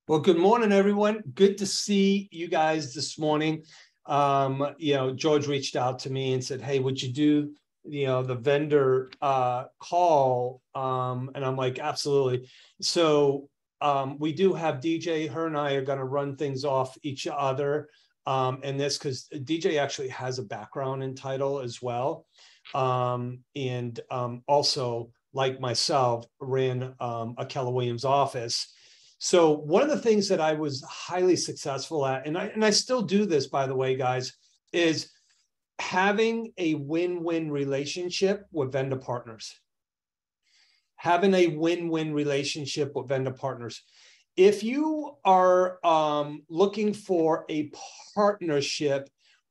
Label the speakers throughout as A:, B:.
A: Well, good morning, everyone. Good to see you guys this morning. George reached out to me and said, "Hey, would you do, the vendor call?" And I'm like, "Absolutely." So we do have DJ. Her and I are going to run things off each other. And this because DJ actually has a background in title as well, and also, like myself, ran a Keller Williams office. So one of the things that I was highly successful at, and I still do this, by the way, guys, is having a win-win relationship with vendor partners. Having a win-win relationship with vendor partners. If you are looking for a partnership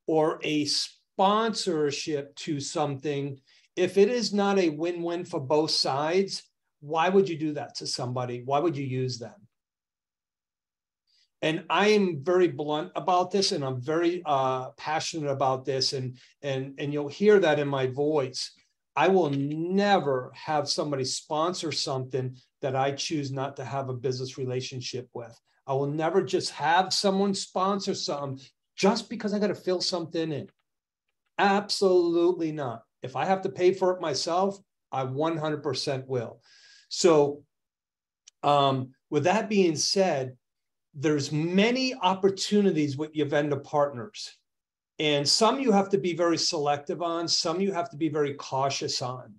A: or a sponsorship to something, if it is not a win-win for both sides, why would you do that to somebody? Why would you use them? And I am very blunt about this, and I'm very passionate about this, and you'll hear that in my voice. I will never have somebody sponsor something that I choose not to have a business relationship with. I will never just have someone sponsor something just because I got to fill something in. Absolutely not. If I have to pay for it myself, I 100% will. So with that being said, there's many opportunities with your vendor partners. And some you have to be very selective on, some you have to be very cautious on,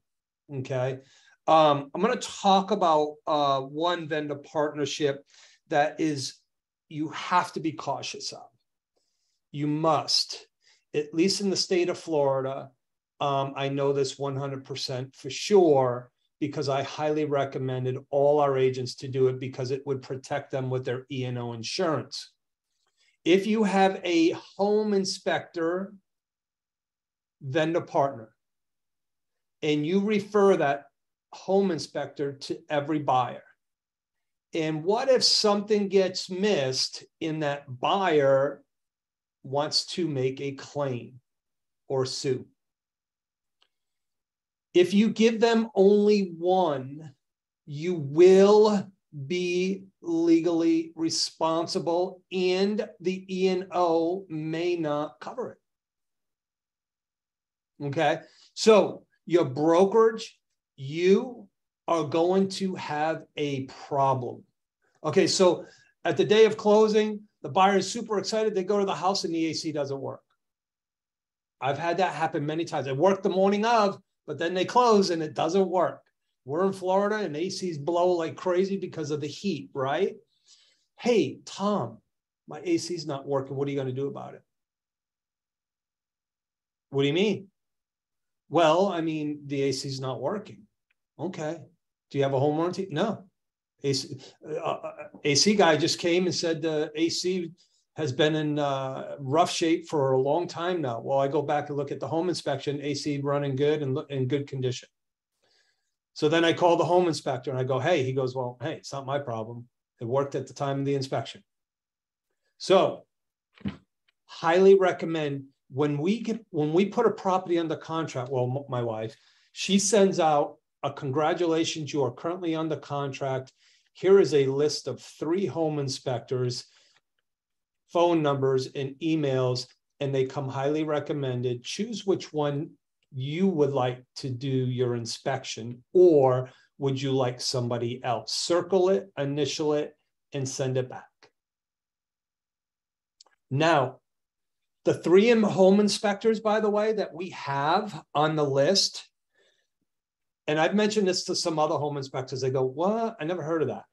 A: okay? I'm gonna talk about one vendor partnership that is, you have to be cautious of. You must, at least in the state of Florida, I know this 100% for sure, because I highly recommended all our agents to do it because it would protect them with their E&O insurance. If you have a home inspector vendor partner and you refer that home inspector to every buyer, and what if something gets missed and that buyer wants to make a claim or sue? If you give them only one, you will be legally responsible and the E&O may not cover it. Okay. So your brokerage, you are going to have a problem. Okay. So at the day of closing, the buyer is super excited. They go to the house and the AC doesn't work. I've had that happen many times. It worked the morning of, but then they close and it doesn't work. We're in Florida and ACs blow like crazy because of the heat, right? Hey, Tom, my AC's not working. What are you going to do about it? What do you mean? Well, I mean, the AC's not working. Okay. Do you have a home warranty? No. AC guy just came and said the AC has been in rough shape for a long time now. Well, I go back and look at the home inspection, AC running good and in good condition. So then I call the home inspector and I go, hey, he goes, well, hey, it's not my problem. It worked at the time of the inspection. So highly recommend when we put a property under contract, well, my wife, she sends out a congratulations, you are currently under contract. Here is a list of 3 home inspectors, phone numbers and emails, and they come highly recommended. Choose which one you would like to do your inspection, or would you like somebody else? Circle it, initial it, and send it back. Now, the 3 home inspectors, by the way, that we have on the list, and I've mentioned this to some other home inspectors, they go, what? I never heard of that.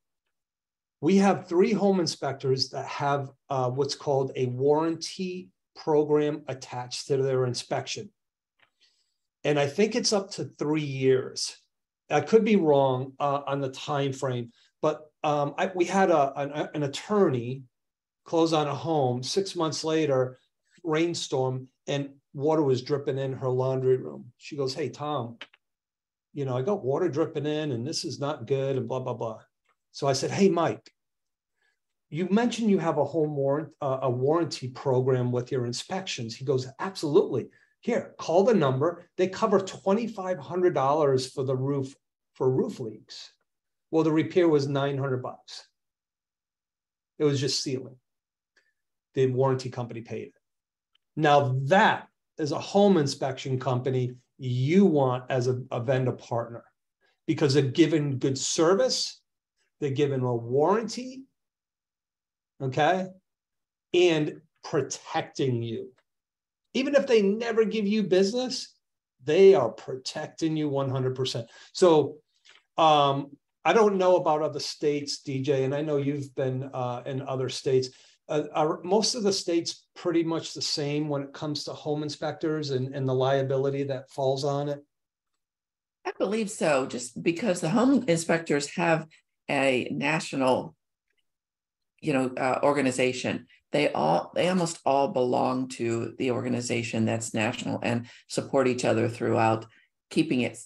A: We have 3 home inspectors that have what's called a warranty program attached to their inspection. And I think it's up to 3 years. I could be wrong on the time frame, but we had an attorney close on a home. 6 months later, rainstorm, and water was dripping in her laundry room. She goes, hey, Tom, I got water dripping in and this is not good and blah, blah, blah. So I said, hey, Mike, you mentioned you have a home warranty program with your inspections. He goes, absolutely. Here, call the number. They cover $2,500 for the roof, for roof leaks. Well, the repair was $900. It was just sealing. The warranty company paid it. Now that is a home inspection company you want as a vendor partner, because they're giving good service, they're giving a warranty, okay, and protecting you. Even if they never give you business, they are protecting you 100%. So I don't know about other states, DJ, and I know you've been in other states. Are most of the states pretty much the same when it comes to home inspectors and the liability that falls on it?
B: I believe so, just because the home inspectors have a national, organization. They almost all belong to the organization that's national and support each other throughout, keeping it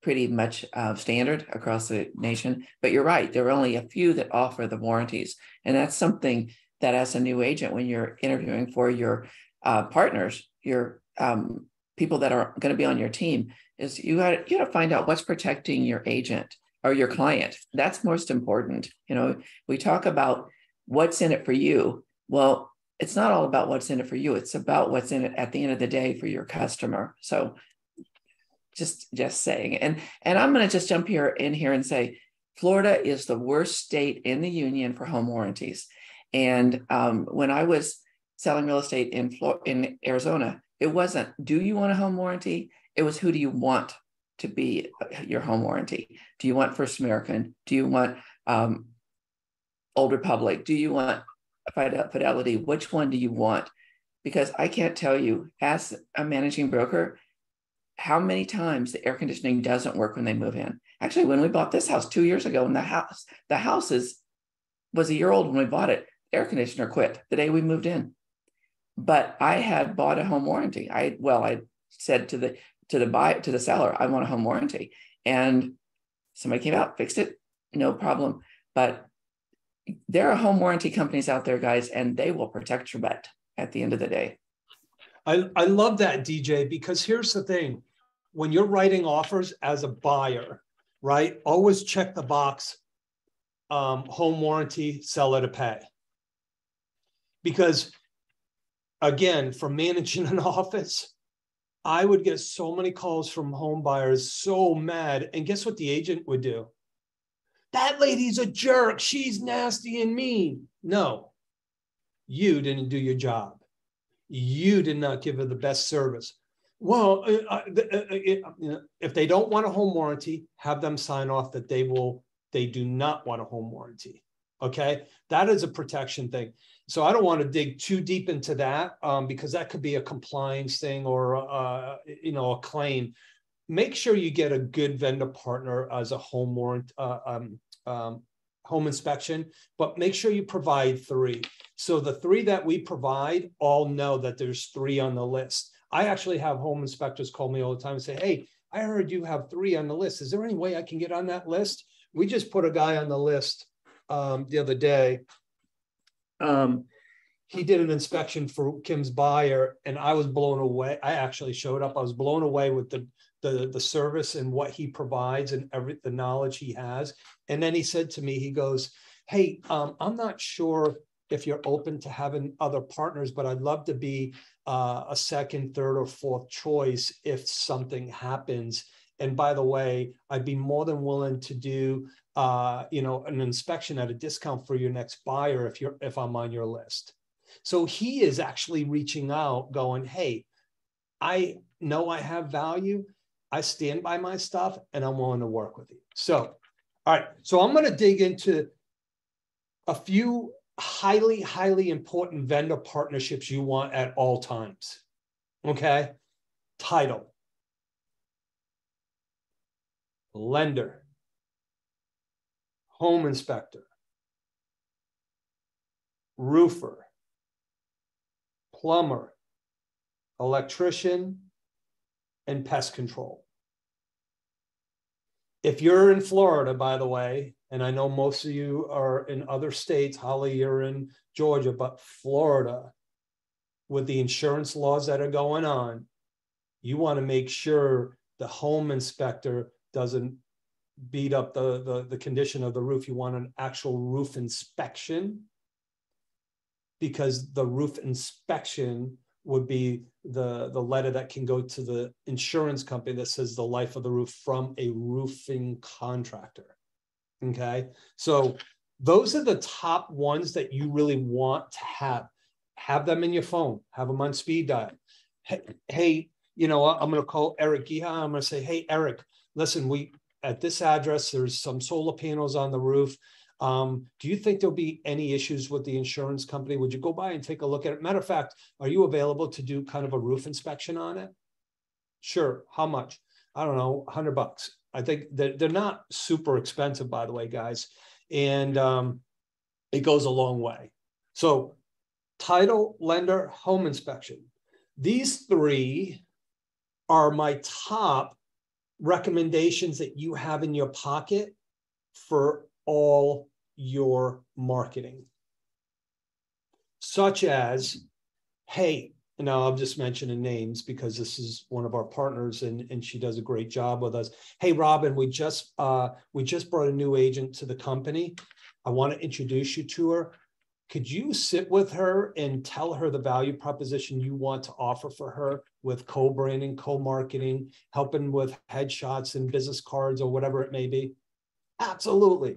B: pretty much standard across the nation. But you're right, there are only a few that offer the warranties, and that's something that as a new agent, when you're interviewing for your partners, your people that are going to be on your team, is you got to find out what's protecting your agent or your client. That's most important. We talk about what's in it for you. Well, it's not all about what's in it for you. It's about what's in it at the end of the day for your customer. So just saying. And I'm going to just jump in here and say, Florida is the worst state in the union for home warranties. And when I was selling real estate in Arizona, it wasn't, do you want a home warranty? It was, who do you want to be your home warranty? Do you want First American? Do you want Old Republic? Do you want Fidelity? Which one do you want? Because I can't tell you, as a managing broker, how many times the air conditioning doesn't work when they move in. Actually, when we bought this house 2 years ago, and the house was a year old when we bought it, the air conditioner quit the day we moved in. But I had bought a home warranty. I said to the seller, I want a home warranty, and somebody came out, fixed it, no problem. But there are home warranty companies out there, guys, and they will protect your butt at the end of the day.
A: I love that, DJ, because here's the thing. When you're writing offers as a buyer, right, always check the box, home warranty, seller to pay. Because again, from managing an office, I would get so many calls from home buyers, so mad. And guess what the agent would do? That lady's a jerk. She's nasty and mean. No, you didn't do your job. You did not give her the best service. Well, if they don't want a home warranty, have them sign off that they do not want a home warranty. Okay, that is a protection thing. So I don't want to dig too deep into that because that could be a compliance thing or a claim. Make sure you get a good vendor partner as a home warrant, home inspection, but make sure you provide 3. So the 3 that we provide all know that there's 3 on the list. I actually have home inspectors call me all the time and say, hey, I heard you have 3 on the list. Is there any way I can get on that list? We just put a guy on the list the other day. He did an inspection for Kim's buyer, and I was blown away. I actually showed up. I was blown away with the service and what he provides and the knowledge he has. And then he said to me, he goes, hey, I'm not sure if you're open to having other partners, but I'd love to be a second, third, or fourth choice if something happens. And by the way, I'd be more than willing to do an inspection at a discount for your next buyer if I'm on your list. So he is actually reaching out going, hey, I know I have value. I stand by my stuff and I'm willing to work with you. So, all right. So I'm going to dig into a few highly, highly important vendor partnerships you want at all times. Okay. Title, lender, home inspector, roofer, plumber, electrician, and pest control. If you're in Florida, by the way, and I know most of you are in other states, Holly, you're in Georgia, but Florida, with the insurance laws that are going on, you want to make sure the home inspector doesn't beat up the condition of the roof. You want an actual roof inspection. because the roof inspection would be the letter that can go to the insurance company that says the life of the roof from a roofing contractor. Okay, so those are the top ones that you really want to have. Have them in your phone, have them on speed dial. Hey, I'm going to call Eric Giha. I'm going to say, hey, Eric, listen, we at this address, there's some solar panels on the roof. Do you think there'll be any issues with the insurance company? Would you go by and take a look at it? Matter of fact, are you available to do kind of a roof inspection on it? Sure. How much? I don't know, $100. I think they're not super expensive, by the way, guys. And it goes a long way. So title, lender, home inspection. These three are my top recommendations that you have in your pocket for all your marketing. Such as, hey, and I'll just mention names because this is one of our partners and she does a great job with us. Hey, Robin, we just brought a new agent to the company. I want to introduce you to her. Could you sit with her and tell her the value proposition you want to offer for her with co-branding, co-marketing, helping with headshots and business cards or whatever it may be? Absolutely.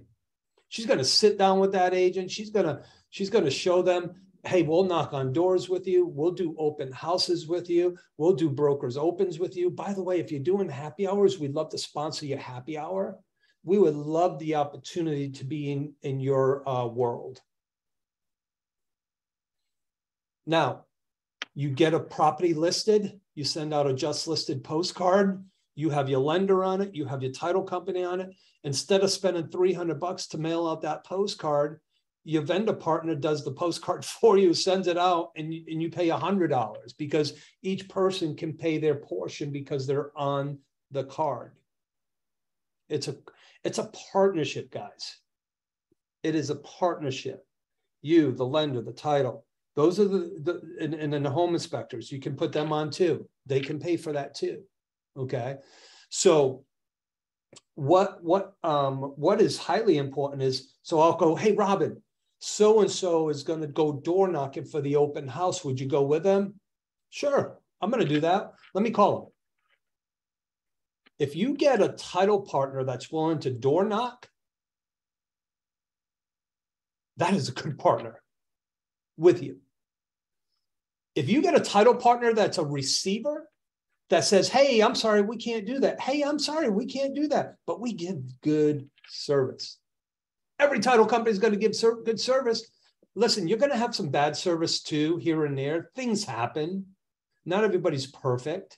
A: She's going to sit down with that agent. She's going to show them, hey, we'll knock on doors with you. We'll do open houses with you. We'll do brokers opens with you. By the way, if you're doing happy hours, we'd love to sponsor your happy hour. We would love the opportunity to be in your world. Now, you get a property listed, you send out a just listed postcard, you have your lender on it, you have your title company on it. Instead of spending $300 to mail out that postcard, your vendor partner does the postcard for you, sends it out, and you pay $100 because each person can pay their portion because they're on the card. It's a partnership, guys. It is a partnership. You, the lender, the title. Those are and then the home inspectors, you can put them on too. They can pay for that too. Okay. So what is highly important is, so I'll go, hey, Robin, so-and-so is going to go door knocking for the open house. Would you go with them? Sure. I'm going to do that. Let me call them. If you get a title partner that's willing to door knock, that is a good partner with you. If you get a title partner that's a receiver that says, hey, I'm sorry, we can't do that. Hey, I'm sorry, we can't do that. But we give good service. Every title company is going to give good service. Listen, you're going to have some bad service too, here and there. Things happen. Not everybody's perfect.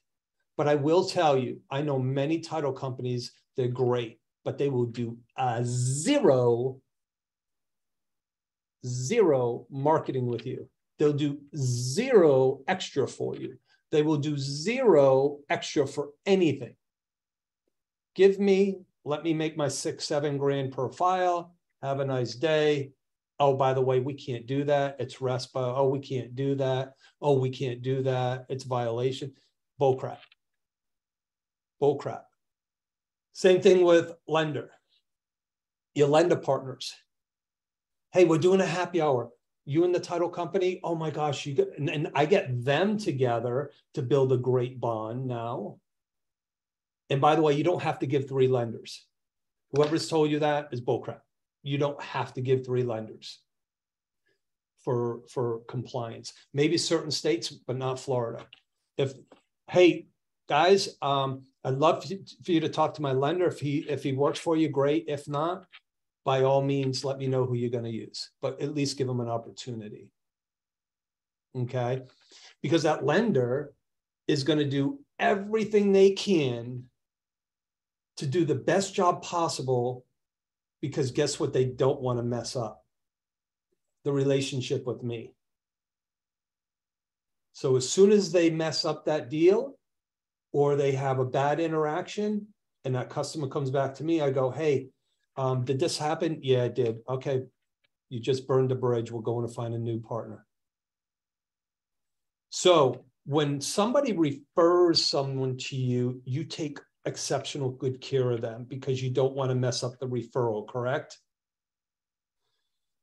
A: But I will tell you, I know many title companies, they're great, but they will do zero marketing with you. They'll do zero extra for you. They will do zero extra for anything. Let me make my $6-7 grand per file. Have a nice day. Oh, by the way, we can't do that. It's RESPA. Oh, we can't do that. Oh, we can't do that. It's violation. Bullcrap. Bullcrap. Same thing with lender. Your lender partners. Hey, we're doing a happy hour. You and the title company, oh my gosh, and I get them together to build a great bond now. And by the way, you don't have to give 3 lenders. Whoever's told you that is bullcrap. You don't have to give 3 lenders for compliance. Maybe certain states, but not Florida. Hey, guys, I'd love for you to talk to my lender. If he works for you, great. If not, by all means, let me know who you're going to use, but at least give them an opportunity. Okay? Because that lender is going to do everything they can to do the best job possible, because guess what? They don't want to mess up the relationship with me. So as soon as they mess up that deal or they have a bad interaction and that customer comes back to me, I go, hey, did this happen? Yeah, it did. Okay, you just burned the bridge. We're going to find a new partner. So when somebody refers someone to you, you take exceptional good care of them because you don't want to mess up the referral, correct?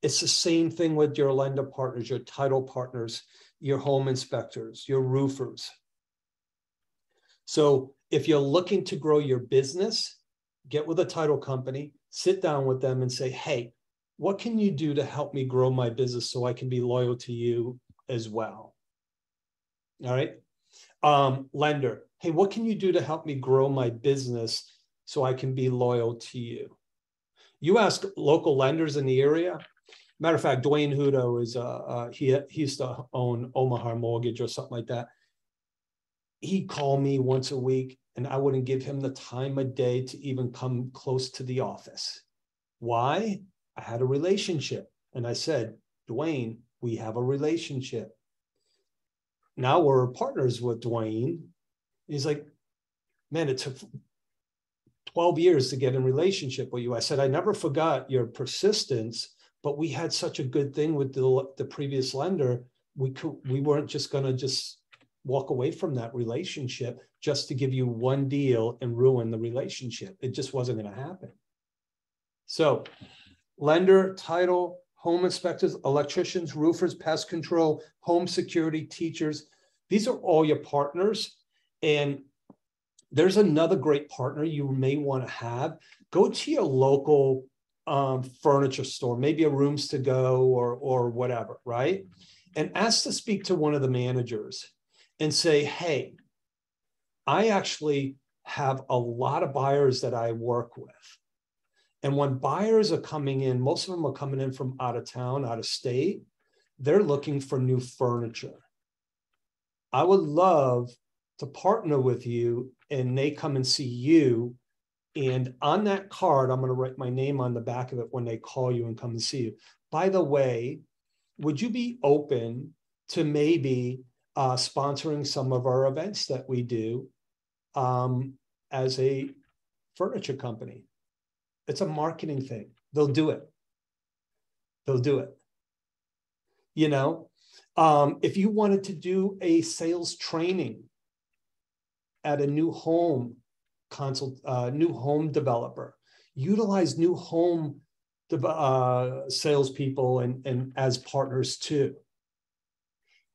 A: It's the same thing with your lender partners, your title partners, your home inspectors, your roofers. So if you're looking to grow your business, get with a title company, sit down with them and say, hey, what can you do to help me grow my business so I can be loyal to you as well? All right. Lender, hey, what can you do to help me grow my business so I can be loyal to you? You ask local lenders in the area. Matter of fact, Dwayne Hudo is he used to own Omaha Mortgage or something like that. He'd call me once a week, and I wouldn't give him the time of day to even come close to the office. Why? I had a relationship, and I said, Dwayne, we have a relationship. Now we're partners with Dwayne. He's like, man, it took 12 years to get in relationship with you. I said, I never forgot your persistence, but we had such a good thing with the previous lender. We weren't just going to just walk away from that relationship just to give you one deal and ruin the relationship. It just wasn't going to happen. So lender, title, home inspectors, electricians, roofers, pest control, home security, teachers. These are all your partners. And there's another great partner you may want to have. Go to your local furniture store, maybe a Rooms to Go or whatever, right? And ask to speak to one of the managers and say, hey, I actually have a lot of buyers that I work with. And when buyers are coming in, most of them are coming in from out of town, out of state. They're looking for new furniture. I would love to partner with you, and they come and see you. And on that card, I'm going to write my name on the back of it when they call you and come and see you. By the way, would you be open to maybe sponsoring some of our events that we do as a furniture company? It's a marketing thing. They'll do it. They'll do it. You know, if you wanted to do a sales training at a new home new home developer, utilize new home salespeople and as partners too.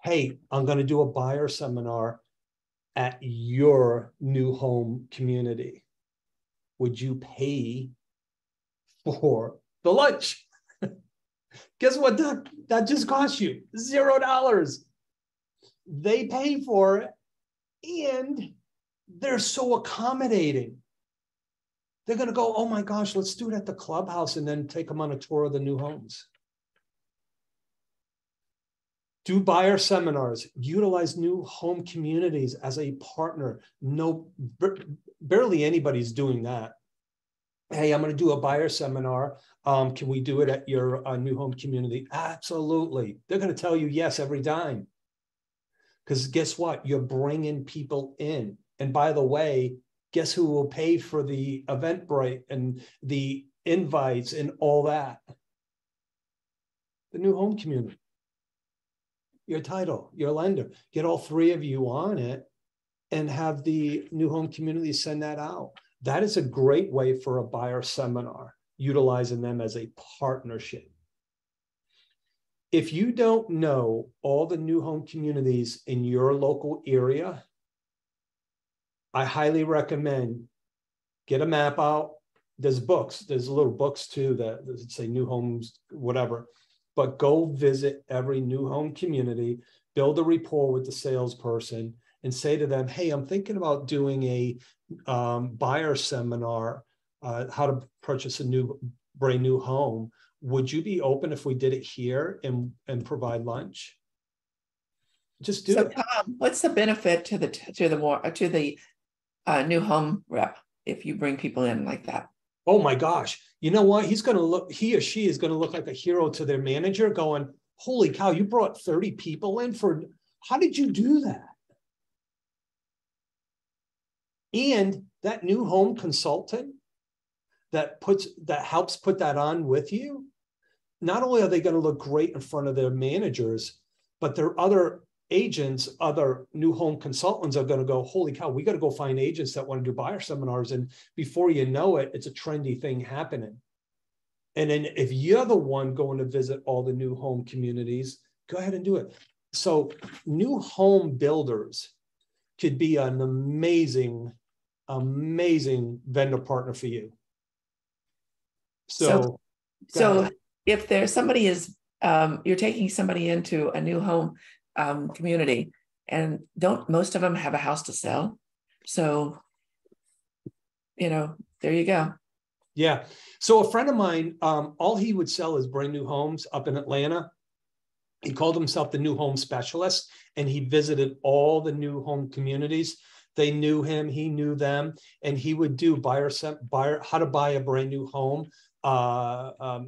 A: Hey, I'm going to do a buyer seminar at your new home community. Would you pay for the lunch? Guess what? That just cost you $0. They pay for it, and they're so accommodating. They're going to go, oh my gosh, let's do it at the clubhouse, and then take them on a tour of the new homes. Do buyer seminars, utilize new home communities as a partner. No, barely anybody's doing that. Hey, I'm going to do a buyer seminar. Can we do it at your new home community? Absolutely. They're going to tell you yes every time. Because guess what? You're bringing people in. And by the way, guess who will pay for the Eventbrite and the invites and all that? The new home community. Your title, your lender. Get all three of you on it and have the new home community send that out. That is a great way for a buyer seminar, utilizing them as a partnership. If you don't know all the new home communities in your local area, I highly recommend get a map out. There's books. There's little books too that say new homes, whatever. But go visit every new home community, build a rapport with the salesperson, and say to them, hey, I'm thinking about doing a buyer seminar, how to purchase a brand new home. Would you be open if we did it here and provide lunch? Just do it.
B: Tom, what's the benefit to the new home rep if you bring people in like that?
A: Oh my gosh. You know what? He or she is going to look like a hero to their manager going, holy cow, you brought 30 people in how did you do that? And that new home consultant that helps put that on with you, not only are they going to look great in front of their managers, but their other agents, other new home consultants are going to go, holy cow, we got to go find agents that want to do buyer seminars. And before you know it, it's a trendy thing happening. And then if you're the one going to visit all the new home communities, go ahead and do it. So new home builders could be an amazing, amazing vendor partner for you.
B: So if there's somebody is, you're taking somebody into a new home community, and don't most of them have a house to sell? So, there you go.
A: Yeah. So a friend of mine, all he would sell is brand new homes up in Atlanta. He called himself the new home specialist, and he visited all the new home communities. They knew him, he knew them, and he would do buyer how to buy a brand new home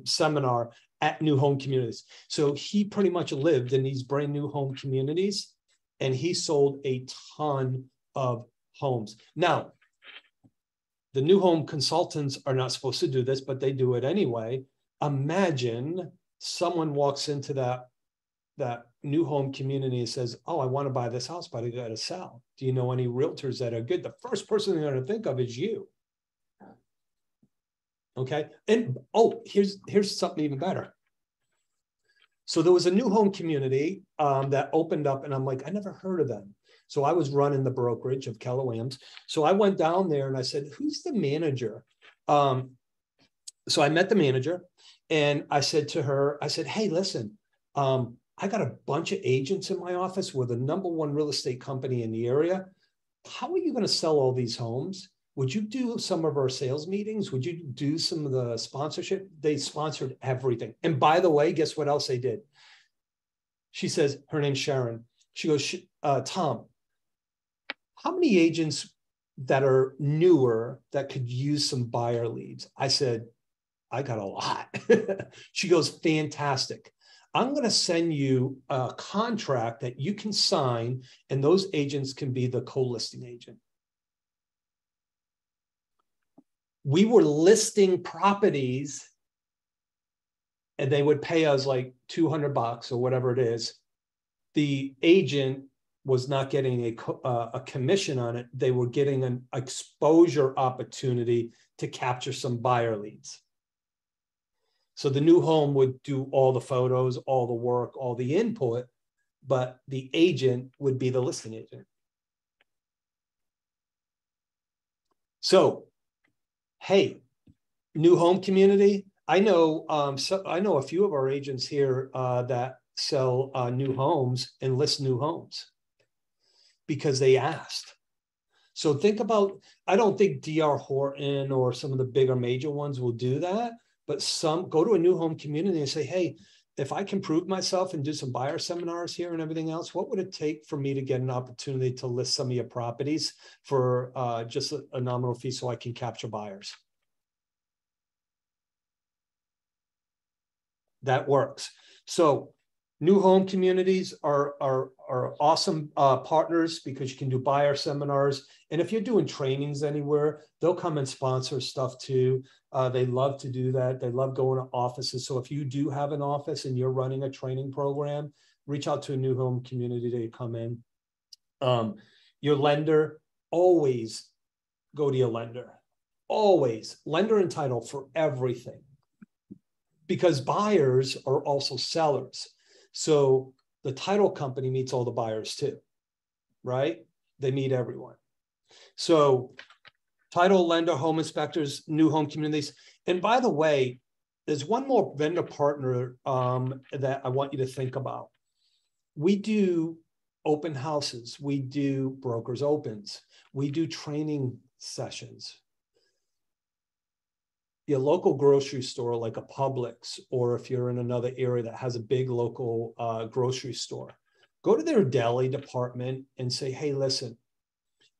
A: seminar at new home communities. So he pretty much lived in these brand new home communities, and he sold a ton of homes. Now, the new home consultants are not supposed to do this, but they do it anyway. Imagine someone walks into that new home community and says, oh, I want to buy this house, but I got to sell. Do you know any realtors that are good? The first person they're going to think of is you. Okay. And here's something even better. So there was a new home community that opened up, and I'm like, I never heard of them. So I was running the brokerage of Keller Williams. So I went down there and I said, who's the manager? So I met the manager, and I said to her, I said, hey, listen, I got a bunch of agents in my office. We're the #1 real estate company in the area. How are you going to sell all these homes? Would you do some of our sales meetings? Would you do some of the sponsorship? They sponsored everything. And by the way, guess what else they did? She says, her name's Sharon. She goes, Tom, how many agents that are newer that could use some buyer leads? I said, I got a lot. She goes, fantastic. I'm going to send you a contract that you can sign, and those agents can be the co-listing agent. We were listing properties, and they would pay us like $200 or whatever it is. The agent was not getting a commission on it. They were getting an exposure opportunity to capture some buyer leads. So the new home would do all the photos, all the work, all the input, but the agent would be the listing agent. So, hey, new home community. I know a few of our agents here that sell new homes and list new homes because they asked. So think about, I don't think D.R. Horton or some of the bigger major ones will do that, but some go to a new home community and say, hey, if I can prove myself and do some buyer seminars here and everything else, what would it take for me to get an opportunity to list some of your properties for just a nominal fee so I can capture buyers? That works. So new home communities are awesome partners because you can do buyer seminars. And if you're doing trainings anywhere, they'll come and sponsor stuff too. They love to do that. They love going to offices. So if you do have an office and you're running a training program, reach out to a new home community to come in. Your lender, always go to your lender. Always. Lender and title for everything. Because buyers are also sellers. So the title company meets all the buyers too, right? They meet everyone. So title, lender, home inspectors, new home communities. And by the way, there's one more vendor partner that I want you to think about. We do open houses. We do brokers opens. We do training sessions. Your local grocery store, like a Publix, or if you're in another area that has a big local grocery store, go to their deli department and say, hey, listen,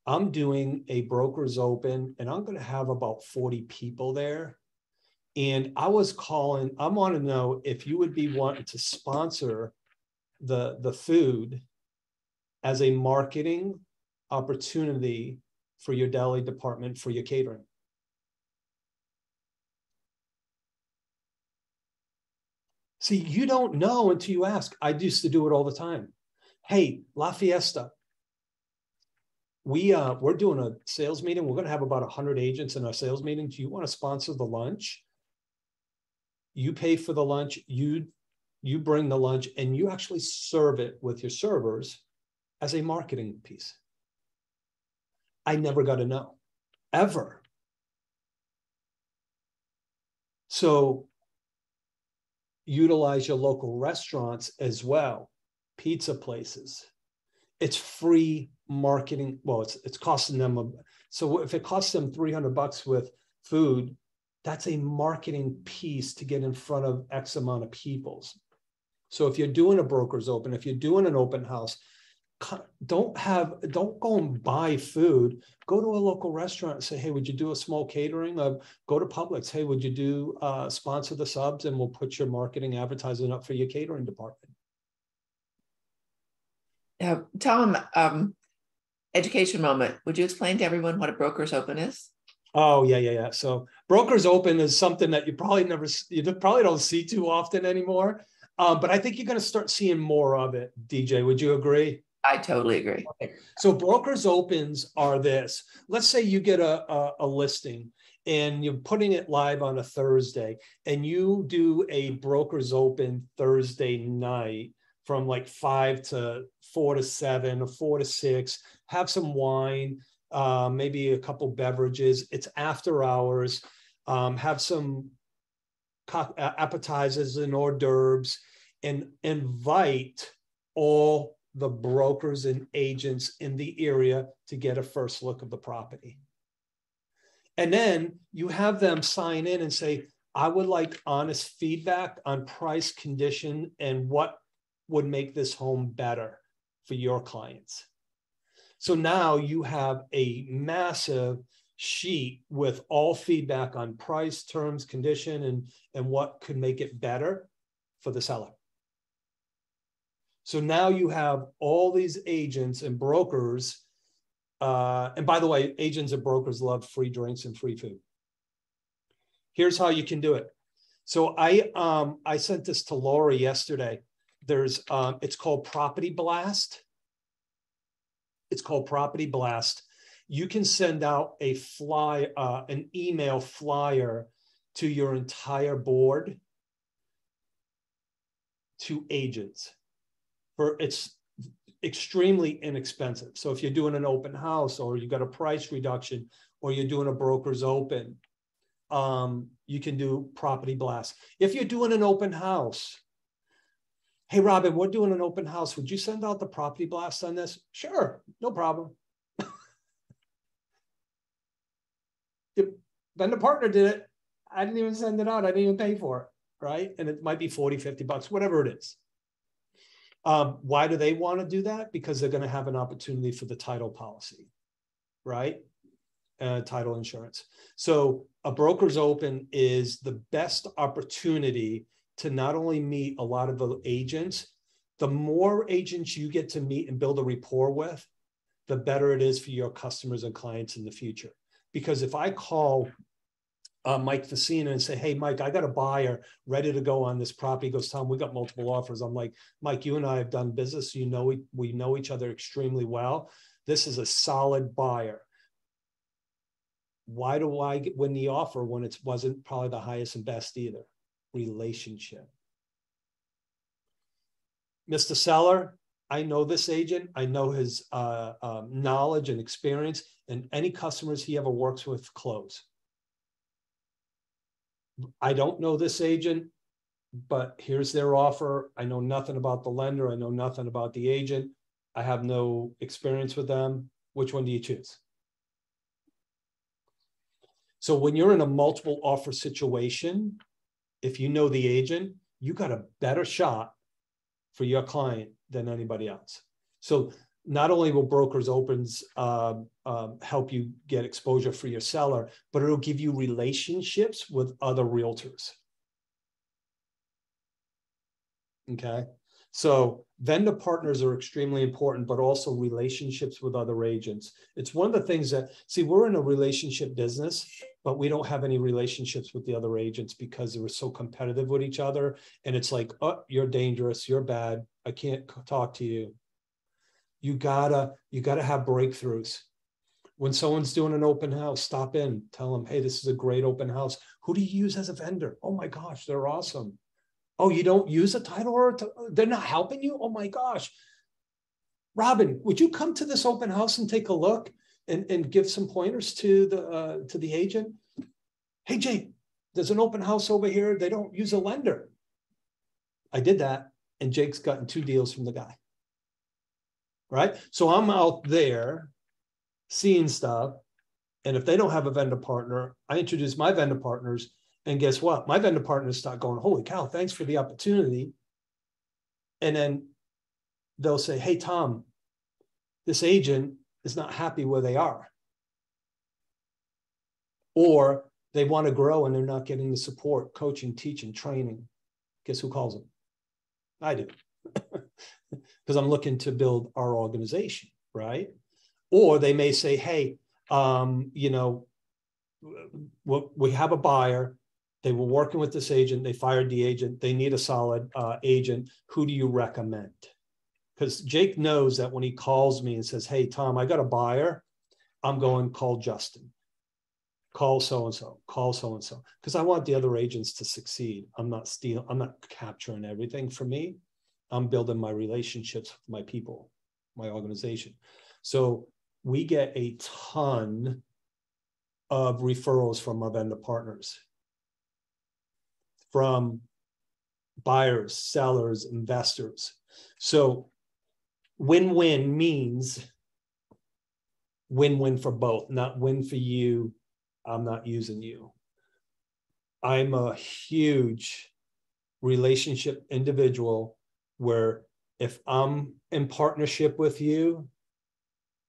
A: I'm doing a broker's open and I'm going to have about 40 people there. And I want to know if you would be wanting to sponsor the food as a marketing opportunity for your deli department, for your catering. See, you don't know until you ask. I used to do it all the time. Hey, La Fiesta, we're doing a sales meeting. We're going to have about 100 agents in our sales meeting. Do you want to sponsor the lunch? You pay for the lunch, you bring the lunch, and you actually serve it with your servers as a marketing piece. I never got to know, ever. So utilize your local restaurants as well, pizza places. It's free marketing. Well, it's costing them. So if it costs them $300 with food, that's a marketing piece to get in front of X amount of peoples. So if you're doing a broker's open, if you're doing an open house, don't go and buy food. Go to a local restaurant and say, hey, would you do a small catering? Go to Publix. Hey, would you do sponsor the subs, and we'll put your marketing advertising up for your catering department.
B: Tom, education moment. Would you explain to everyone what a broker's open is?
A: Oh, yeah. So broker's open is something that you probably don't see too often anymore. But I think you're going to start seeing more of it, DJ. Would you agree?
B: I totally agree.
A: Okay. So brokers opens are this. Let's say you get a listing and you're putting it live on a Thursday, and you do a brokers open Thursday night from like 5 to 4 to 7 or 4 to 6, have some wine, maybe a couple beverages. It's after hours, have some appetizers and hors d'oeuvres, and invite all the brokers and agents in the area to get a first look of the property. And then you have them sign in and say, I would like honest feedback on price, condition, and what would make this home better for your clients. So now you have a massive sheet with all feedback on price, terms, condition, and what could make it better for the seller. So now you have all these agents and brokers. And by the way, agents and brokers love free drinks and free food. Here's how you can do it. So I sent this to Laura yesterday. It's called Property Blast. It's called Property Blast. You can send out an email flyer to your entire board, to agents. It's extremely inexpensive. So if you're doing an open house, or you got a price reduction, or you're doing a broker's open, you can do Property Blast. If you're doing an open house, hey, Robin, we're doing an open house. Would you send out the Property Blast on this? Sure, no problem. Then the partner did it. I didn't even send it out. I didn't even pay for it, right? And it might be 40, 50 bucks, whatever it is. Why do they want to do that? Because they're going to have an opportunity for the title policy, right? Title insurance. So a broker's open is the best opportunity to not only meet a lot of the agents. The more agents you get to meet and build a rapport with, the better it is for your customers and clients in the future. Because if I call Mike Facina and say, hey, Mike, I got a buyer ready to go on this property. He goes, Tom, we got multiple offers. I'm like, Mike, you and I have done business. You know, we know each other extremely well. This is a solid buyer. Why do I win the offer when it wasn't probably the highest and best either? Relationship. Mr. Seller, I know this agent. I know his knowledge and experience, and any customers he ever works with close. I don't know this agent, but here's their offer. I know nothing about the lender. I know nothing about the agent. I have no experience with them. Which one do you choose? So when you're in a multiple offer situation, if you know the agent, you got a better shot for your client than anybody else. So not only will brokers opens help you get exposure for your seller, but it'll give you relationships with other realtors. Okay. So vendor partners are extremely important, but also relationships with other agents. It's one of the things that, see, we're in a relationship business, but we don't have any relationships with the other agents because they were so competitive with each other. And it's like, oh, you're dangerous, you're bad, I can't talk to you. You gotta have breakthroughs. When someone's doing an open house, stop in, tell them, hey, this is a great open house. Who do you use as a vendor? Oh my gosh, they're awesome. Oh, you don't use a title or they're not helping you? Oh my gosh. Robin, would you come to this open house and take a look and give some pointers to the agent? Hey, Jake, there's an open house over here. They don't use a lender. I did that, and Jake's gotten 2 deals from the guy. Right? So I'm out there seeing stuff. And if they don't have a vendor partner, I introduce my vendor partners. And guess what? My vendor partners start going, holy cow, thanks for the opportunity. And then they'll say, hey, Tom, this agent is not happy where they are. Or they want to grow and they're not getting the support, coaching, teaching, training. Guess who calls them? I do. Because I'm looking to build our organization, right? Or they may say, hey, you know, we have a buyer. They were working with this agent. They fired the agent. They need a solid agent. Who do you recommend? Because Jake knows that when he calls me and says, hey, Tom, I got a buyer, I'm going, call Justin. Call so-and-so, call so-and-so. Because I want the other agents to succeed. I'm not capturing everything for me. I'm building my relationships with my people, my organization. So we get a ton of referrals from our vendor partners, from buyers, sellers, investors. So win-win means win-win for both, not win for you, I'm not using you. I'm a huge relationship individual where if I'm in partnership with you,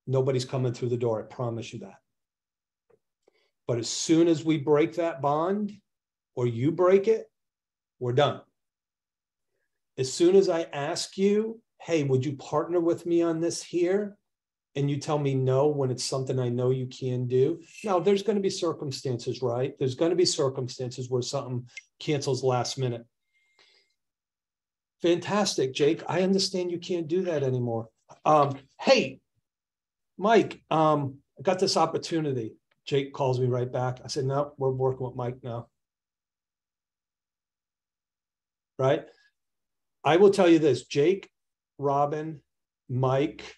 A: nobody's coming through the door. I promise you that. But as soon as we break that bond or you break it, we're done. As soon as I ask you, hey, would you partner with me on this here? And you tell me no when it's something I know you can do. Now, there's going to be circumstances, right? There's going to be circumstances where something cancels last minute. Fantastic, Jake. I understand you can't do that anymore. Hey, Mike, I got this opportunity. Jake calls me right back. I said, no, we're working with Mike now. Right? I will tell you this, Jake, Robin, Mike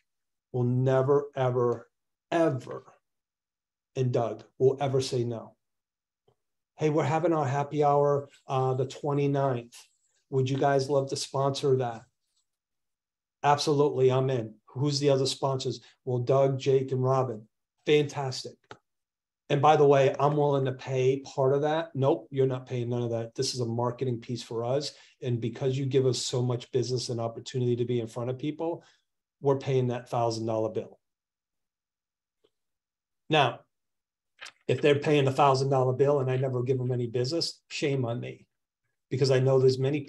A: will never, ever, ever, and Doug will ever say no. Hey, we're having our happy hour the 29th. Would you guys love to sponsor that? Absolutely, I'm in. Who's the other sponsors? Well, Doug, Jake, and Robin. Fantastic. And by the way, I'm willing to pay part of that. Nope, you're not paying none of that. This is a marketing piece for us. And because you give us so much business and opportunity to be in front of people, we're paying that $1,000 bill. Now, if they're paying the $1,000 bill and I never give them any business, shame on me. Because I know there's many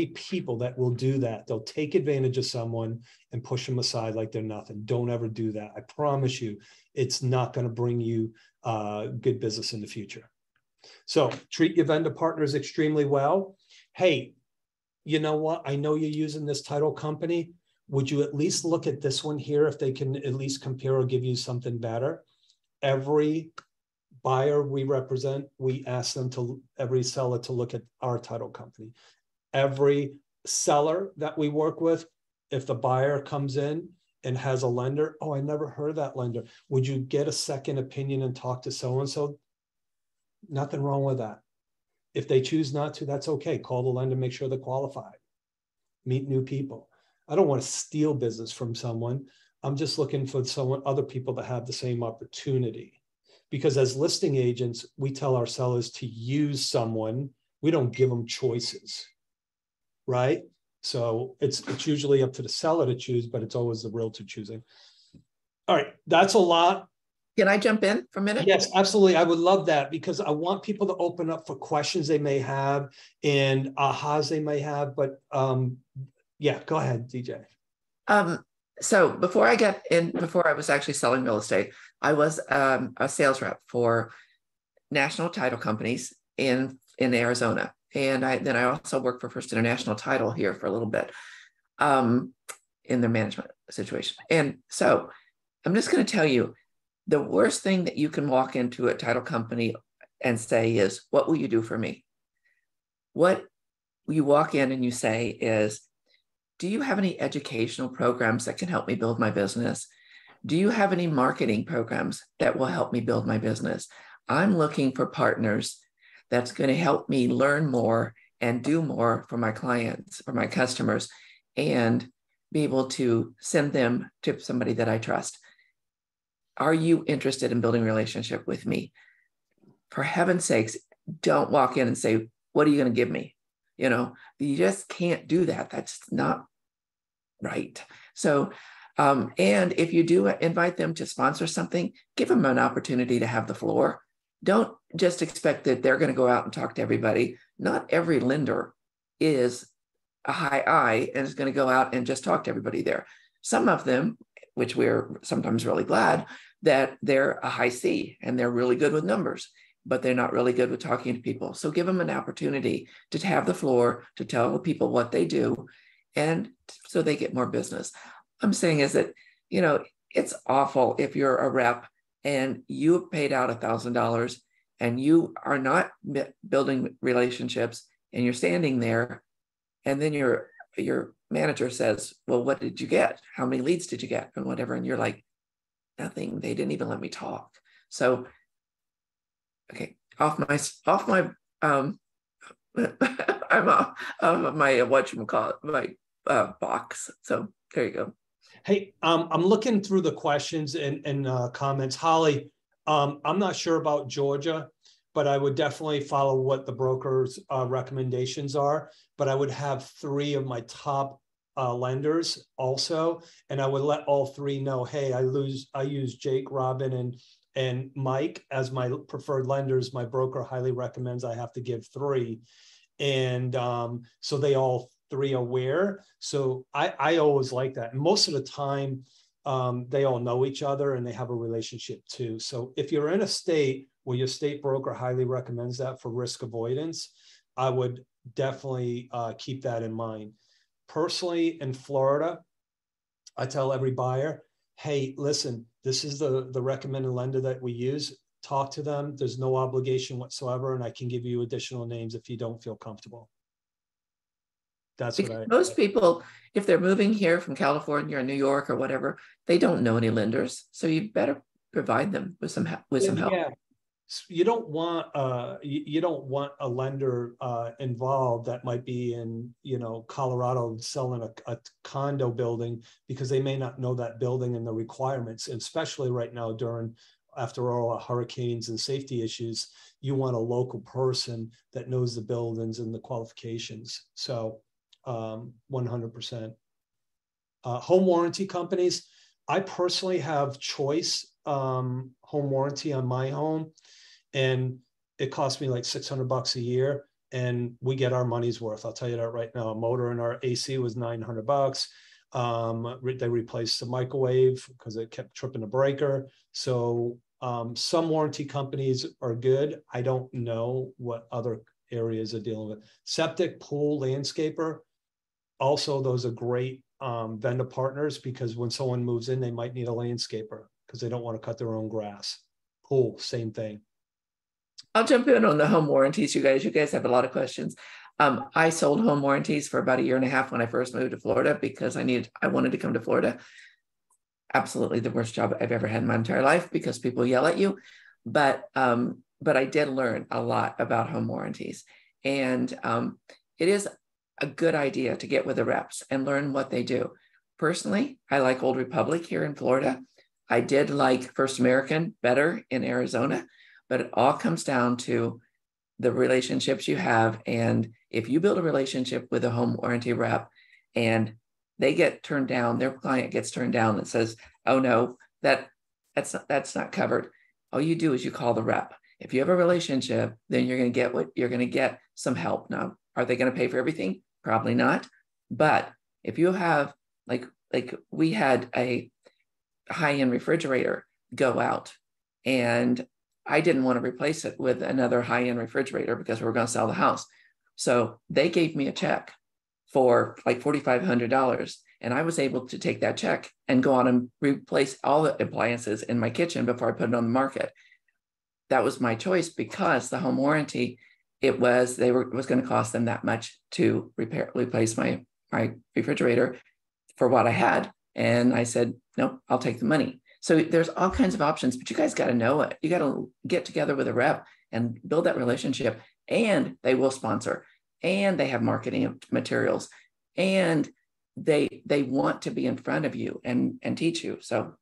A: people that will do that. They'll take advantage of someone and push them aside like they're nothing. Don't ever do that. I promise you, it's not going to bring you good business in the future. So treat your vendor partners extremely well. Hey, you know what? I know you're using this title company. Would you at least look at this one here if they can at least compare or give you something better? Every buyer we represent, we ask them to, every seller to look at our title company. Every seller that we work with, if the buyer comes in and has a lender, oh, I never heard of that lender. Would you get a second opinion and talk to so-and-so? Nothing wrong with that. If they choose not to, that's okay. Call the lender, make sure they're qualified. Meet new people. I don't want to steal business from someone. I'm just looking for other people that have the same opportunity. Because as listing agents, we tell our sellers to use someone. We don't give them choices, right? So it's usually up to the seller to choose, but it's always the realtor choosing. All right, that's a lot.
B: Can I jump in for a minute?
A: Yes, absolutely. I would love that because I want people to open up for questions they may have and ahas they may have. But yeah, go ahead, DJ.
B: So before I was actually selling real estate, I was a sales rep for national title companies in Arizona. And then I also worked for First International Title here for a little bit in their management situation. And so I'm just going to tell you, The worst thing that you can walk into a title company and say is, what will you do for me? What you walk in and you say is, do you have any educational programs that can help me build my business? Do you have any marketing programs that will help me build my business? I'm looking for partners that's going to help me learn more and do more for my clients, for my customers, and be able to send them to somebody that I trust. Are you interested in building a relationship with me? For heaven's sakes, don't walk in and say, what are you going to give me? You just can't do that. That's not right. So, and if you do invite them to sponsor something, give them an opportunity to have the floor. Don't just expect that they're going to go out and talk to everybody. Not every lender is a high I and is going to go out and just talk to everybody there. Some of them, which we're sometimes really glad, that they're a high C and they're really good with numbers, but they're not really good with talking to people. So give them an opportunity to have the floor, to tell the people what they do, and so they get more business. I'm saying is that, it's awful if you're a rep and you paid out $1,000 and you are not building relationships and you're standing there, and then your manager says, well, what did you get? How many leads did you get? And whatever. And you're like, nothing. They didn't even let me talk. So, okay, off my I'm off my whatchamacallit, my box. So there you go.
A: Hey, I'm looking through the questions and comments. Holly, I'm not sure about Georgia, but I would definitely follow what the broker's recommendations are. But I would have 3 of my top lenders also, and I would let all 3 know, hey, I use Jake, Robin, and Mike as my preferred lenders. My broker highly recommends I have to give 3, and so they all 3 aware. So I always like that. And most of the time, they all know each other and they have a relationship too. So if you're in a state where your state broker highly recommends that for risk avoidance, I would definitely keep that in mind. Personally, in Florida, I tell every buyer, hey, listen, this is the recommended lender that we use. Talk to them. There's no obligation whatsoever. And I can give you additional names if you don't feel comfortable. That's what
B: most people, if they're moving here from California or New York or whatever, they don't know any lenders. So you better provide them with some help.
A: Yeah. You don't want a lender involved that might be in Colorado selling a condo building, because they may not know that building and the requirements, and especially right now after all hurricanes and safety issues, you want a local person that knows the buildings and the qualifications. So 100%. Home warranty companies, I personally have Choice home warranty on my home, and it cost me like $600 a year, and we get our money's worth. I'll tell you that right now. A motor in our AC was $900. They replaced the microwave because it kept tripping the breaker. So some warranty companies are good. I don't know what other areas are dealing with. Septic, pool, landscaper. Also, those are great vendor partners, because when someone moves in, they might need a landscaper because they don't want to cut their own grass. Pool, same thing.
B: I'll jump in on the home warranties, you guys. You guys have a lot of questions. I sold home warranties for about 1.5 years when I first moved to Florida, because I wanted to come to Florida. Absolutely the worst job I've ever had in my entire life, because people yell at you. But I did learn a lot about home warranties, and it is a good idea to get with the reps and learn what they do. Personally, I like Old Republic here in Florida. I did like First American better in Arizona, but it all comes down to the relationships you have. And if you build a relationship with a home warranty rep and they get turned down, their client gets turned down and says, oh no, that's not covered. All you do is you call the rep. If you have a relationship, then you're going to get some help. Now, are they going to pay for everything? Probably not. But if you have, like we had a high-end refrigerator go out, and I didn't want to replace it with another high-end refrigerator because we were going to sell the house. So they gave me a check for like $4,500, And I was able to take that check and go on and replace all the appliances in my kitchen before I put it on the market. That was my choice because the home warranty, it was going to cost them that much to replace my refrigerator for what I had. And I said, no, I'll take the money. So there's all kinds of options, but you guys got to know it. You got to get together with a rep and build that relationship, and they will sponsor, and they have marketing materials, and they want to be in front of you and teach you. So,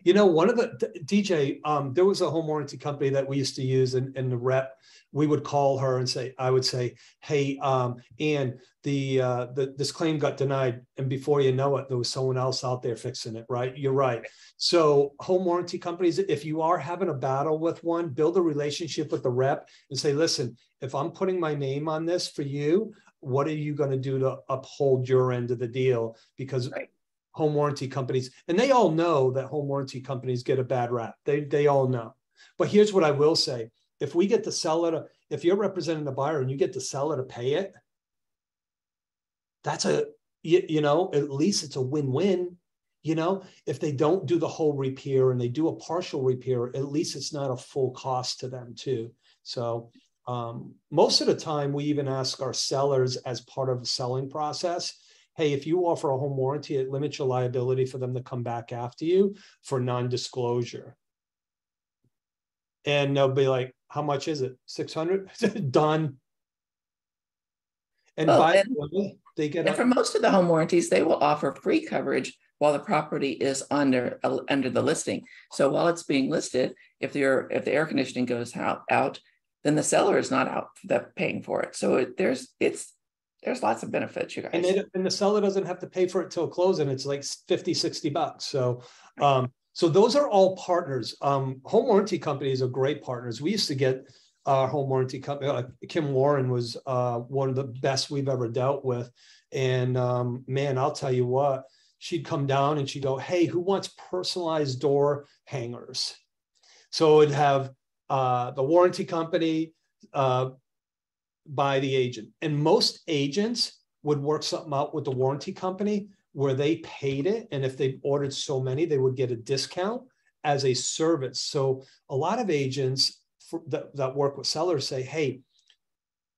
A: you know, one of the DJ, there was a home warranty company that we used to use, and the rep, we would call her and say, I would say, hey, Ann, this claim got denied, and before you know it, there was someone else out there fixing it, right? You're right. So home warranty companies, if you are having a battle with one, build a relationship with the rep and say, listen, if I'm putting my name on this for you, what are you going to do to uphold your end of the deal? Because home warranty companies, and they all know that home warranty companies get a bad rap. They all know. But here's what I will say. If we get the seller if you're representing the buyer and you get the seller to pay it, that's you know, at least it's a win-win. You know, if they don't do the whole repair and they do a partial repair, at least it's not a full cost to them too. So most of the time we even ask our sellers as part of the selling process, hey, if you offer a home warranty, it limits your liability for them to come back after you for non-disclosure. And they'll be like, how much is it? 600? Done. And by the way, they get
B: for most of the home warranties, they will offer free coverage while the property is under the listing. So while it's being listed, if the air conditioning goes out, then the seller is not out paying for it. So there's lots of benefits, you guys.
A: And the seller doesn't have to pay for it till closing. It's like 50, 60 bucks. So, so those are all partners. Home warranty companies are great partners. We used to get our home warranty company, Kim Warren was one of the best we've ever dealt with. And man, I'll tell you what, she'd come down and she'd go, hey, who wants personalized door hangers? So it'd have the warranty company by the agent. And most agents would work something out with the warranty company where they paid it. And if they ordered so many, they would get a discount as a service. So a lot of agents that work with sellers say, hey,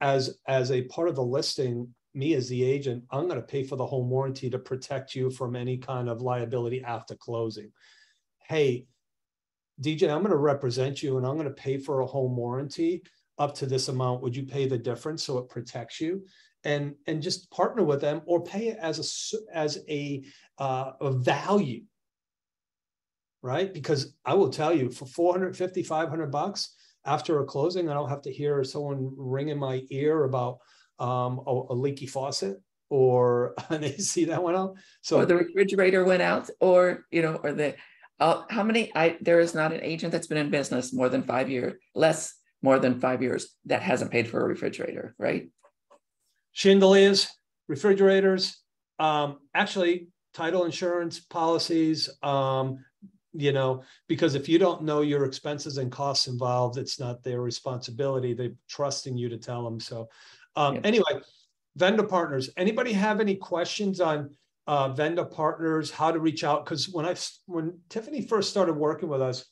A: as a part of the listing, me as the agent, I'm going to pay for the home warranty to protect you from any kind of liability after closing. Hey, DJ, I'm going to represent you and I'm going to pay for a home warranty up to this amount. Would you pay the difference so it protects you? And just partner with them or pay it as a value, right? Because I will tell you, for 450, 500 bucks after a closing, I don't have to hear someone ring in my ear about a leaky faucet or an AC that went out. So
B: or the refrigerator went out, or the how many? There is not an agent that's been in business more than 5 years, more than 5 years, that hasn't paid for a refrigerator, right?
A: Chandeliers, refrigerators, actually title insurance policies, because if you don't know your expenses and costs involved, it's not their responsibility. They're trusting you to tell them. So anyway, vendor partners, anybody have any questions on vendor partners, how to reach out? Because when Tiffany first started working with us,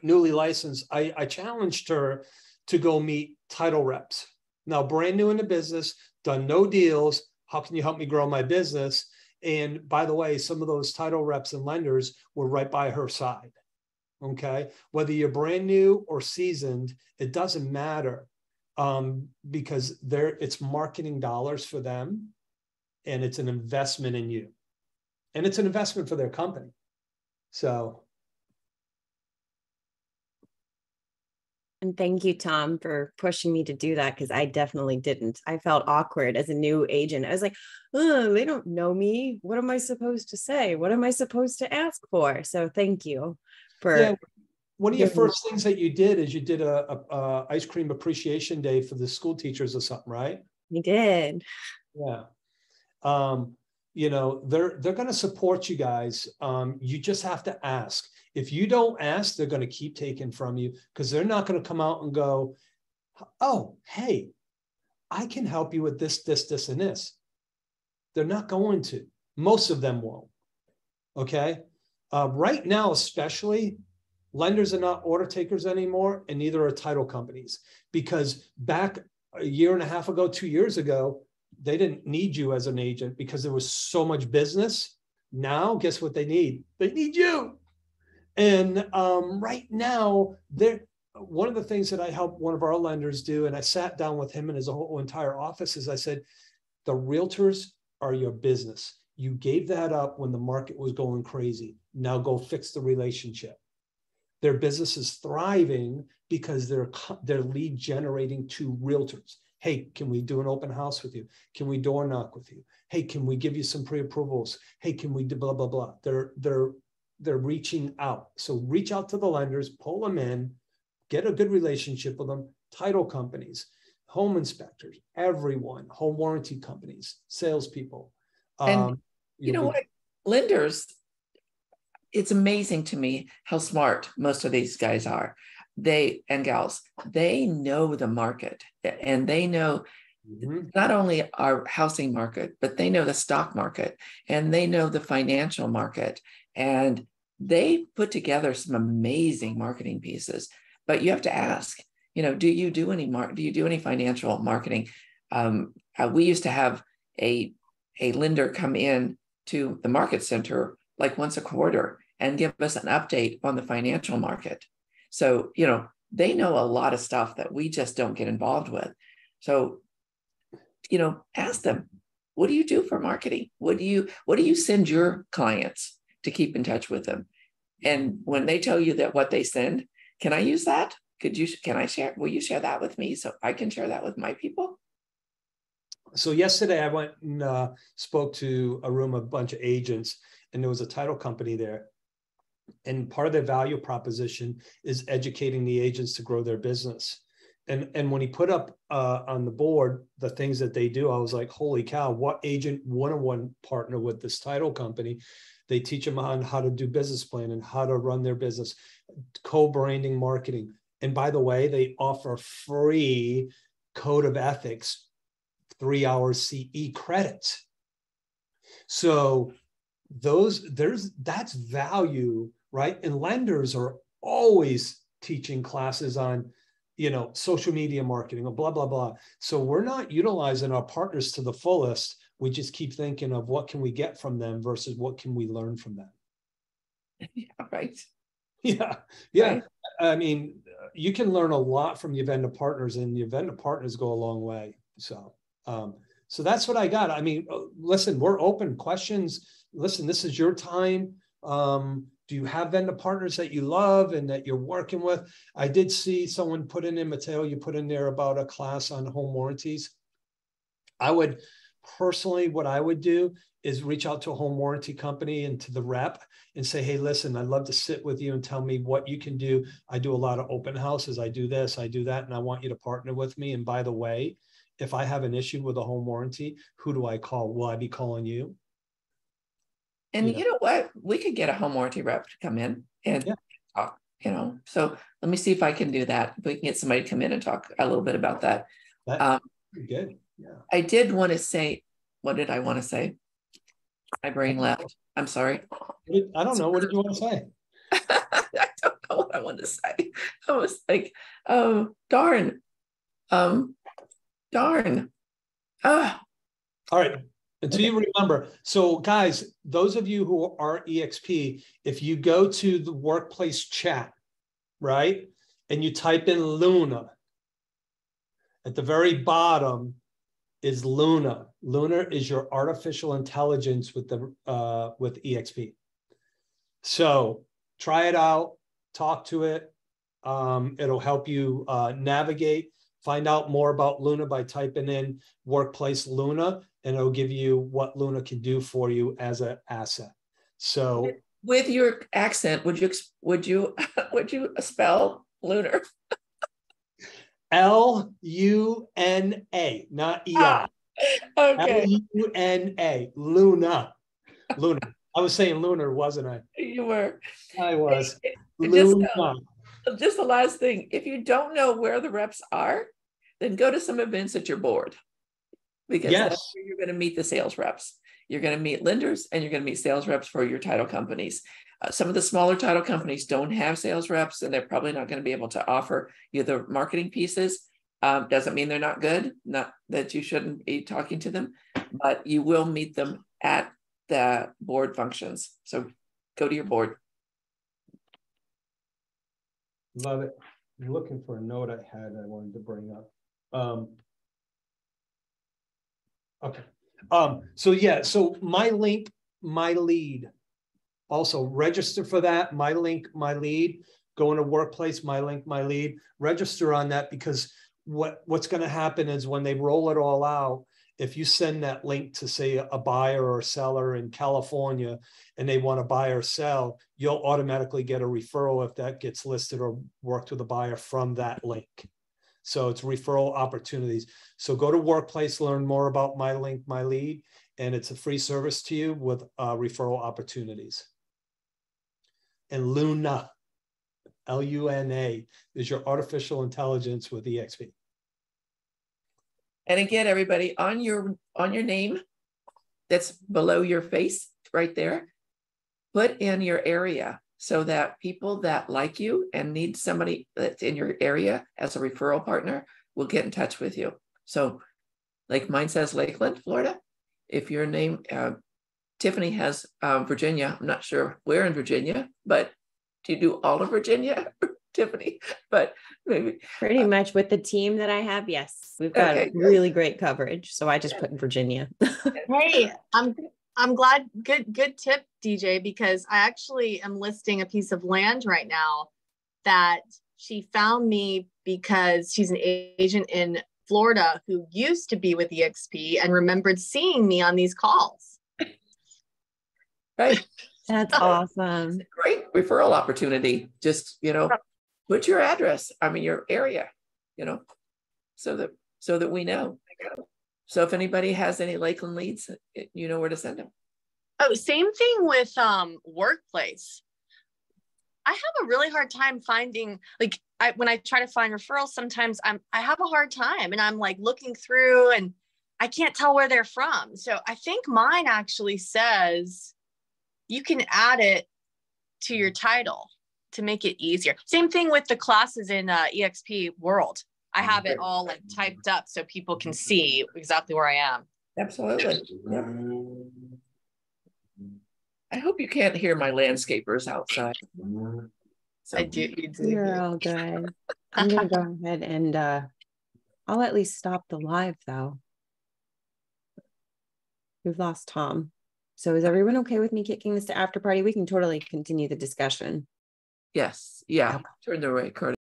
A: newly licensed, I challenged her to go meet title reps. Now, brand new in the business, done no deals. How can you help me grow my business? And by the way, some of those title reps and lenders were right by her side. Okay. Whether you're brand new or seasoned, it doesn't matter because it's marketing dollars for them and it's an investment in you and it's an investment for their company. So.
C: And thank you, Tom, for pushing me to do that, because I definitely didn't. I felt awkward as a new agent. I was like, oh, they don't know me. What am I supposed to say? What am I supposed to ask for? So thank you for.
A: Yeah. One of your first things that you did is you did a ice cream appreciation day for the school teachers or something, right?
C: We did.
A: Yeah. They're going to support you guys. You just have to ask. If you don't ask, they're going to keep taking from you because they're not going to come out and go, oh, hey, I can help you with this, this, this, and this. They're not going to. Most of them won't. Okay. Right now, especially, lenders are not order takers anymore, and neither are title companies, because back a year and a half ago, 2 years ago, they didn't need you as an agent because there was so much business. Now, guess what they need? They need you. And right now, one of the things that I helped one of our lenders do, and I sat down with him and his whole entire office, is I said, the realtors are your business. You gave that up when the market was going crazy. Now go fix the relationship. Their business is thriving because they're lead generating to realtors. Hey, can we do an open house with you? Can we door knock with you? Hey, can we give you some pre-approvals? Hey, can we do blah, blah, blah? They're reaching out. So reach out to the lenders, pull them in, get a good relationship with them, title companies, home inspectors, everyone, home warranty companies, salespeople.
B: And you know what? Lenders, it's amazing to me how smart most of these guys are. And gals, they know the market, and they know not only our housing market, but they know the stock market, and they know the financial market. And they put together some amazing marketing pieces. But you have to ask, do you do any financial marketing? We used to have a lender come in to the market center like once a quarter and give us an update on the financial market. So, they know a lot of stuff that we just don't get involved with. So, ask them, what do you do for marketing? What do you send your clients to keep in touch with them? And when they tell you that what they send, can I use that? Will you share that with me so I can share that with my people?
A: So yesterday I went and spoke to a room of a bunch of agents, and there was a title company there. And part of their value proposition is educating the agents to grow their business. And when he put up on the board the things that they do, I was like, holy cow, what agent one-on-one partner with this title company? They teach them on how to do business plan and how to run their business, co-branding, marketing. And by the way, they offer free code of ethics, 3 hours CE credits. So that's value, right? And lenders are always teaching classes on, social media marketing or blah, blah, blah. So we're not utilizing our partners to the fullest. We just keep thinking of what can we get from them versus what can we learn from them.
B: Yeah, right.
A: Yeah.
B: Right.
A: I mean, you can learn a lot from your vendor partners, and your vendor partners go a long way. So that's what I got. I mean, listen, we're open questions. Listen, this is your time. Do you have vendor partners that you love and that you're working with? I did see someone put in Mateo, you put in there about a class on home warranties. I would personally, what I would do is reach out to a home warranty company and to the rep and say, hey, listen, I'd love to sit with you and tell me what you can do. I do a lot of open houses. I do this, I do that, and I want you to partner with me. And by the way, if I have an issue with a home warranty, who do I call? Will I be calling you?
B: And you know what? We could get a home warranty rep to come in and talk, So let me see if I can do that. If we can get somebody to come in and talk a little bit about that.
A: That's good. Yeah.
B: I did want to say, what did I want to say? My brain left. I'm sorry.
A: I don't know. What did you want to say?
B: I don't know what I wanted to say. I was like, oh, darn. Darn.
A: All right. Until you remember. So guys, those of you who are EXP, if you go to the workplace chat, right, and you type in Luna, at the very bottom is Luna. Luna is your artificial intelligence with EXP. So try it out, talk to it. It'll help you navigate. Find out more about Luna by typing in Workplace Luna, and it'll give you what Luna can do for you as an asset. So,
B: with your accent, would you spell Lunar?
A: L-U-N-A, not E-R.
B: Okay.
A: L-U-N-A, Luna. Luna. I was saying lunar, wasn't I?
B: You were.
A: I was. Luna.
B: Just the last thing. If you don't know where the reps are, then go to some events that you're bored. because
A: Yes.
B: that's where you're going to meet the sales reps. You're going to meet lenders and you're going to meet sales reps for your title companies. Some of the smaller title companies don't have sales reps, and they're probably not going to be able to offer you the marketing pieces. Doesn't mean they're not good, not that you shouldn't be talking to them, but you will meet them at the board functions. So go to your board.
A: Love it. I'm looking for a note I had I wanted to bring up. Okay. So yeah, so my link, my lead. Also register for that. My link, my lead. Go into Workplace, my link, my lead. Register on that, because what's going to happen is when they roll it all out, if you send that link to, say, a buyer or a seller in California and they want to buy or sell, you'll automatically get a referral if that gets listed or worked with a buyer from that link. So it's referral opportunities. So go to Workplace, learn more about my link, my lead, and it's a free service to you with referral opportunities. And Luna, Luna, is your artificial intelligence with EXP.
B: And again, everybody, on your name that's below your face right there, put in your area so that people that like you and need somebody that's in your area as a referral partner will get in touch with you. So like mine says Lakeland, Florida. If your name, Tiffany has Virginia, I'm not sure where in Virginia, but do you do all of Virginia, Tiffany? But maybe.
C: Pretty much with the team that I have, yes. We've got really great coverage. So I just put in Virginia.
D: Hey, I'm glad. Good tip, DJ, because I actually am listing a piece of land right now that she found me because she's an agent in Florida who used to be with EXP and remembered seeing me on these calls.
B: Right.
C: That's awesome.
B: Great referral opportunity. Just, put your address, your area, so that we know. So if anybody has any Lakeland leads, you know where to send them.
D: Oh, same thing with Workplace. I have a really hard time finding, when I try to find referrals, sometimes I have a hard time, and I'm like looking through and I can't tell where they're from. So I think mine actually says you can add it to your title to make it easier. Same thing with the classes in EXP World. I have it all typed up so people can see exactly where I am.
B: Absolutely. Yep. I hope you can't hear my landscapers outside. So,
D: I do. You do.
C: You're all good. I'm going to go ahead and I'll at least stop the live though. We've lost Tom. So is everyone okay with me kicking this to after party? We can totally continue the discussion.
B: yes. Yeah. Turn the recording.